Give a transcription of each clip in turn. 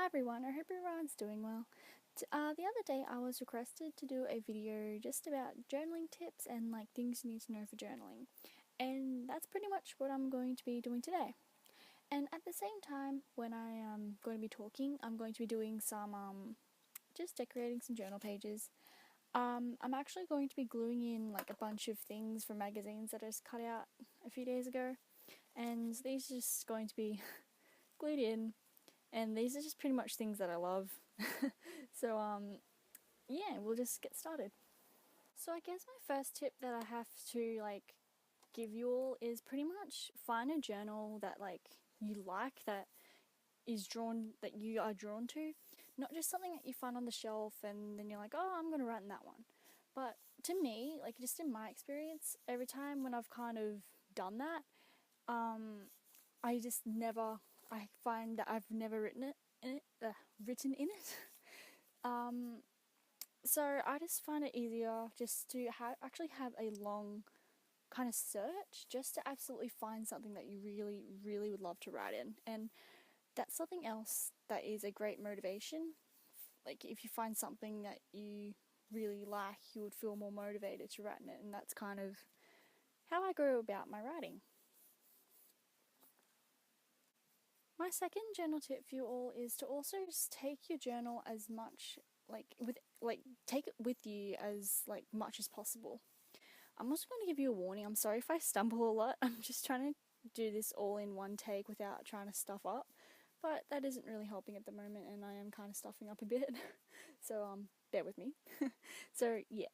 everyone, I hope everyone's doing well. The other day I was requested to do a video just about journaling tips and like things you need to know for journaling. And that's pretty much what I'm going to be doing today. And at the same time, when I am going to be talking, I'm going to be doing some, just decorating some journal pages. I'm actually going to be gluing in like a bunch of things from magazines that I just cut out a few days ago. And these are just going to be glued in. And these are just pretty much things that I love. So, yeah, we'll just get started. So I guess my first tip that I have to, give you all is pretty much find a journal that, you like, that you are drawn to. Not just something that you find on the shelf and then you're like, oh, I'm going to write in that one. But to me, just in my experience, every time when I've kind of done that, I find that I've never written in it. So I just find it easier just to actually have a long kind of search just to absolutely find something that you really, really would love to write in. And that's something else that is a great motivation. Like if you find something that you really like, you would feel more motivated to write in it. And that's kind of how I go about my writing. My second journal tip for you all is to also just take your journal as much take it with you as much as possible. I'm also going to give you a warning. I'm sorry if I stumble a lot. I'm just trying to do this all in one take without trying to stuff up, but that isn't really helping at the moment, and I am kind of stuffing up a bit. So bear with me. So yeah,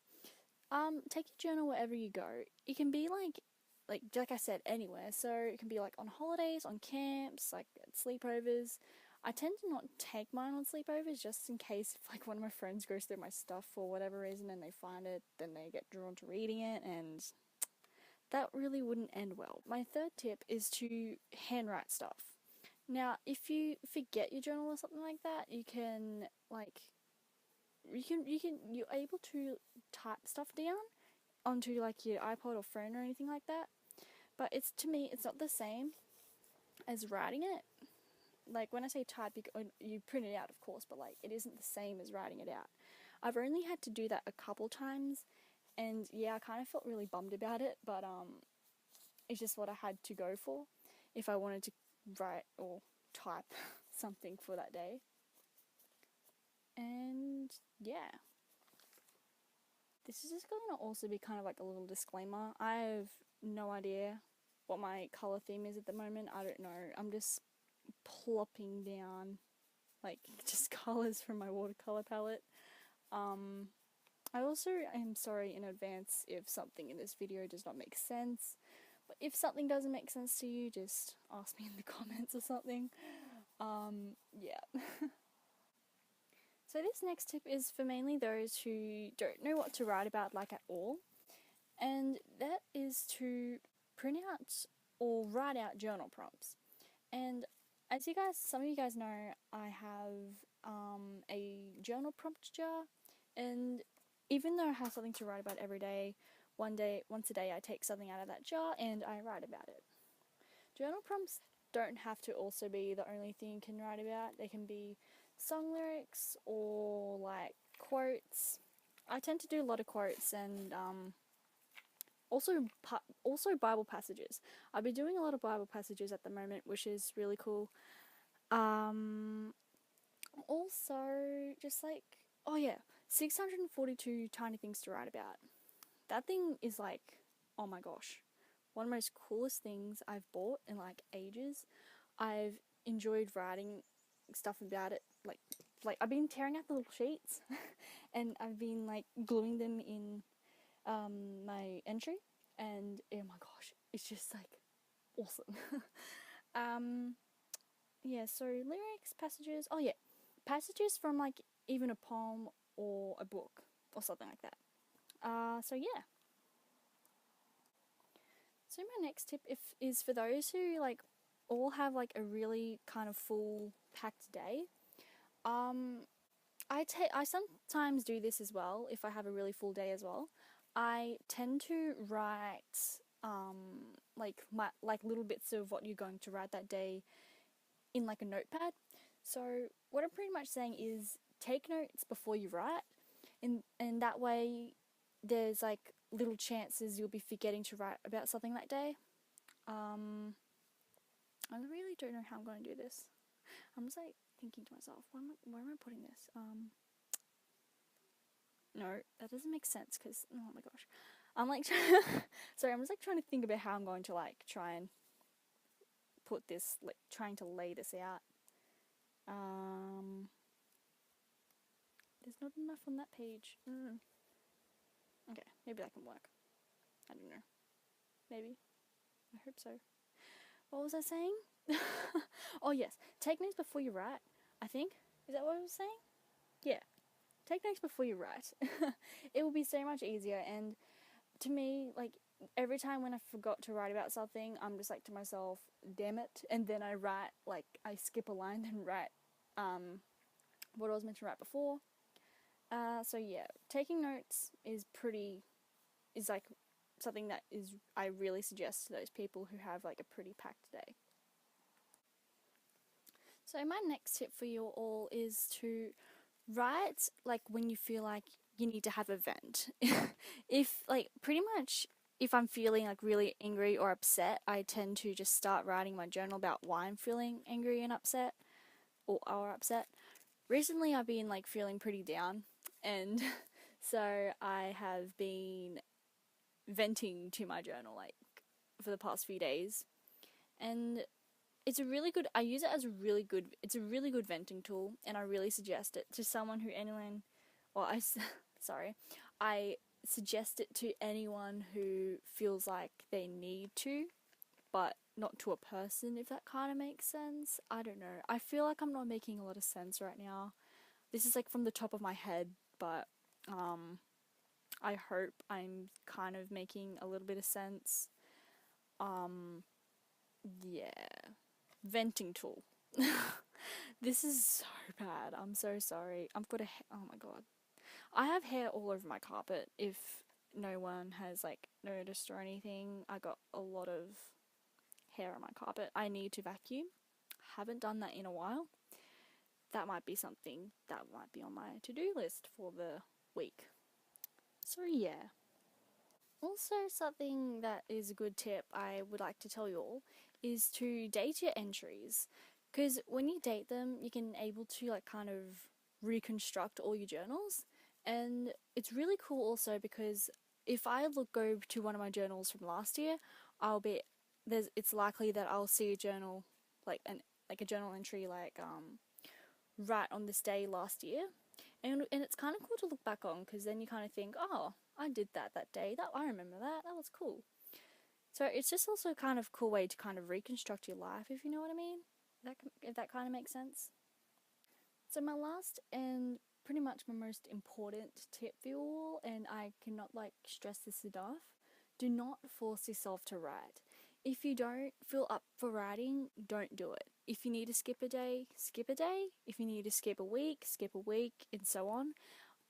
take your journal wherever you go. It can be like I said, anywhere. So it can be on holidays, on camps, at sleepovers. I tend to not take mine on sleepovers just in case if one of my friends goes through my stuff for whatever reason and they find it, then they get drawn to reading it, and that really wouldn't end well. My third tip is to handwrite stuff. Now, if you forget your journal or something like that, you're able to type stuff down onto your iPod or phone or anything like that. But to me, it's not the same as writing it. When I say type, you print it out, of course, but it isn't the same as writing it out. I've only had to do that a couple times, and yeah, I kind of felt really bummed about it, but it's just what I had to go for if I wanted to write or type something for that day. And yeah, this is just going to also be kind of a little disclaimer. I have no idea what my colour theme is at the moment. I don't know. I'm just plopping down just colours from my watercolour palette. I also am sorry in advance if something in this video does not make sense. But if something doesn't make sense to you, just ask me in the comments or something. Yeah. So this next tip is for mainly those who don't know what to write about at all. And that is to print out or write out journal prompts. And as some of you guys know, I have a journal prompt jar, and even though I have something to write about every day, once a day I take something out of that jar and I write about it. Journal prompts don't have to also be the only thing you can write about. They can be song lyrics or quotes. I tend to do a lot of quotes and also Bible passages. I've been doing a lot of Bible passages at the moment, which is really cool. Also, just 642 tiny things to write about. That thing is oh my gosh, one of the most coolest things I've bought in ages. I've enjoyed writing stuff about it. I've been tearing out the little sheets and I've been gluing them in my entry, and oh my gosh, it's just awesome. Yeah, so lyrics, passages, passages from even a poem or a book or something like that. So yeah. So my next tip is for those who all have a really kind of full packed day. I sometimes do this as well if I have a really full day as well. I tend to write my little bits of what you're going to write that day in a notepad. So what I'm pretty much saying is take notes before you write, and that way there's like little chances you'll be forgetting to write about something that day. I really don't know how I'm going to do this. I'm just like thinking to myself, where am I putting this? No, that doesn't make sense because, oh my gosh. I'm like, sorry, I'm just like trying to think about how I'm going to like try and put this, like trying to lay this out. There's not enough on that page. Okay, maybe that can work. I don't know. Maybe. I hope so. What was I saying? Oh yes, take notes before you write, I think. Is that what I was saying? Yeah. Take notes before you write. It will be so much easier, and to me, like, every time when I forgot to write about something, I'm just like to myself, damn it, and then I write, like, I skip a line, then write what I was meant to write before. So yeah, taking notes is like something that I really suggest to those people who have like a pretty packed day. So my next tip for you all is to write like when you feel like you need to have a vent. If like pretty much if I'm feeling like really angry or upset, I tend to just start writing my journal about why I'm feeling angry and upset or upset. Recently I've been like feeling pretty down, and so I have been venting to my journal like for the past few days, and I use it as it's a really good venting tool, and I really suggest it to someone who sorry, I suggest it to anyone who feels like they need to, but not to a person, if that kind of makes sense. I don't know. I feel like I'm not making a lot of sense right now. This is like from the top of my head, but I hope I'm kind of making a little bit of sense. Yeah. Venting tool. This is so bad. I'm so sorry. Oh my god. I have hair all over my carpet. If no one has like noticed or anything, I got a lot of hair on my carpet. I need to vacuum. Haven't done that in a while. That might be something that might be on my to-do list for the week. So yeah. Also, something that is a good tip I would like to tell you all is to date your entries, because when you date them, you can able to like kind of reconstruct all your journals, and it's really cool also because if I go to one of my journals from last year, it's likely that I'll see a journal like a journal entry like right on this day last year, and it's kind of cool to look back on, because then you kind of think, oh, I did that day. That I remember that. That was cool. So it's just also kind of cool way to kind of reconstruct your life, if you know what I mean. If that kind of makes sense. So my last and pretty much my most important tip for you all, and I cannot like stress this enough, do not force yourself to write. If you don't feel up for writing, don't do it. If you need to skip a day, skip a day. If you need to skip a week, and so on.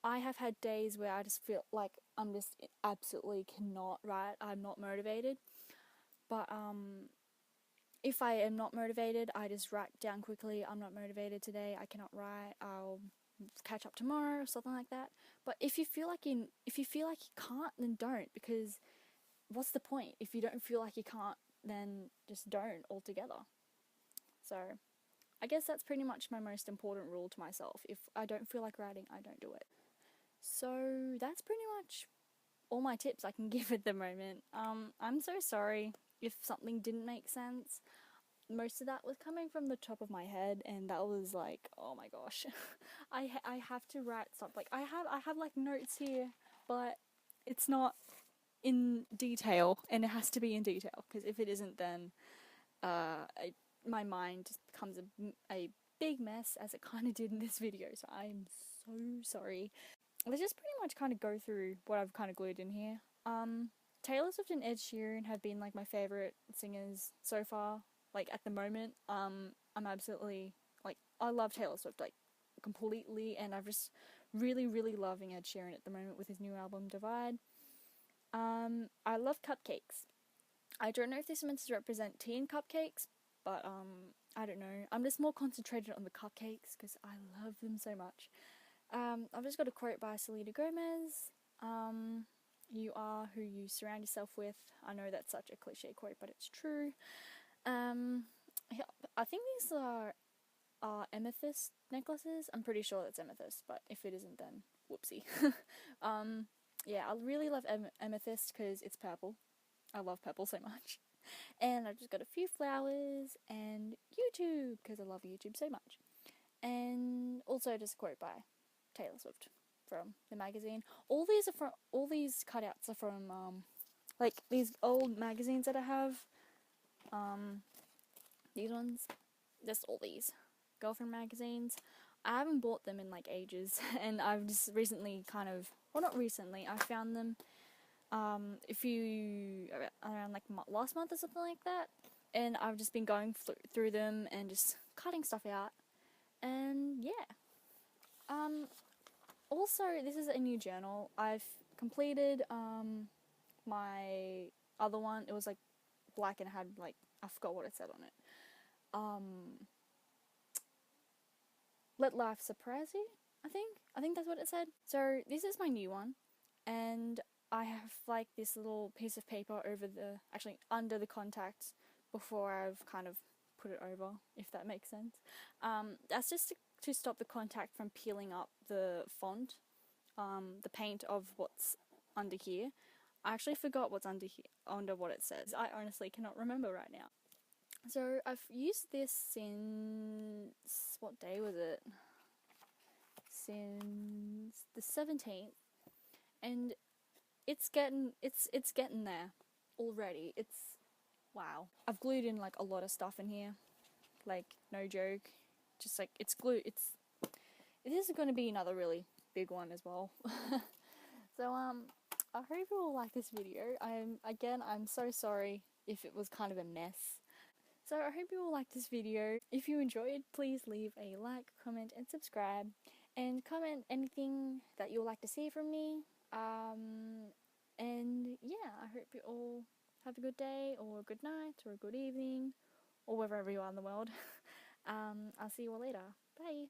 I have had days where I just feel like I'm just absolutely cannot write. I'm not motivated. But if I am not motivated, I just write down quickly. I'm not motivated today. I cannot write. I'll catch up tomorrow or something like that. But if you feel like you can't, then don't, because what's the point? If you don't feel like you can't, then just don't altogether. So I guess that's pretty much my most important rule to myself. If I don't feel like writing, I don't do it. So that's pretty much all my tips I can give at the moment. I'm so sorry if something didn't make sense. Most of that was coming from the top of my head, and that was like, oh my gosh. I have to write something. Like I have like notes here, but it's not in detail, and it has to be in detail, because if it isn't, then my mind just becomes a big mess, as it kind of did in this video. So I'm so sorry. Let's just pretty much kind of go through what I've kind of glued in here. Taylor Swift and Ed Sheeran have been like my favorite singers so far. Like at the moment, I'm absolutely like, I love Taylor Swift like completely, and I'm just really, really loving Ed Sheeran at the moment with his new album Divide. I love cupcakes. I don't know if this is meant to represent tea and cupcakes, but I don't know. I'm just more concentrated on the cupcakes because I love them so much. I've just got a quote by Selena Gomez. You are who you surround yourself with. I know that's such a cliche quote, but it's true. I think these are amethyst necklaces. I'm pretty sure that's amethyst, but if it isn't, then whoopsie. Yeah, I really love amethyst because it's purple. I love purple so much. And I just got a few flowers and YouTube because I love YouTube so much. And also just a quote by Taylor Swift from the magazine. All these cutouts are from like these old magazines that I have. These ones, just all these girlfriend magazines. I haven't bought them in like ages, and I've just recently not recently, I found them around like last month or something like that, and I've just been going through them and just cutting stuff out, and yeah. Also, this is a new journal. I've completed my other one. It was like black and had like, I forgot what it said on it. Let life surprise you, I think that's what it said. So this is my new one, and I have like this little piece of paper under the contacts before I've kind of put it over, if that makes sense. That's just to stop the contact from peeling up the font, the paint of what's under here. I actually forgot what's under here, under what it says. I honestly cannot remember right now. So I've used this since, what day was it? Since the 17th, and it's getting there already. It's wow. I've glued in like a lot of stuff in here, like no joke. Just like it's glue. This is going to be another really big one as well. So I hope you all like this video. I'm so sorry if it was kind of a mess. So I hope you all like this video. If you enjoyed, please leave a like, comment, and subscribe. And comment anything that you'd like to see from me. And yeah, I hope you all have a good day, or a good night, or a good evening, or wherever you are in the world. I'll see you all later. Bye.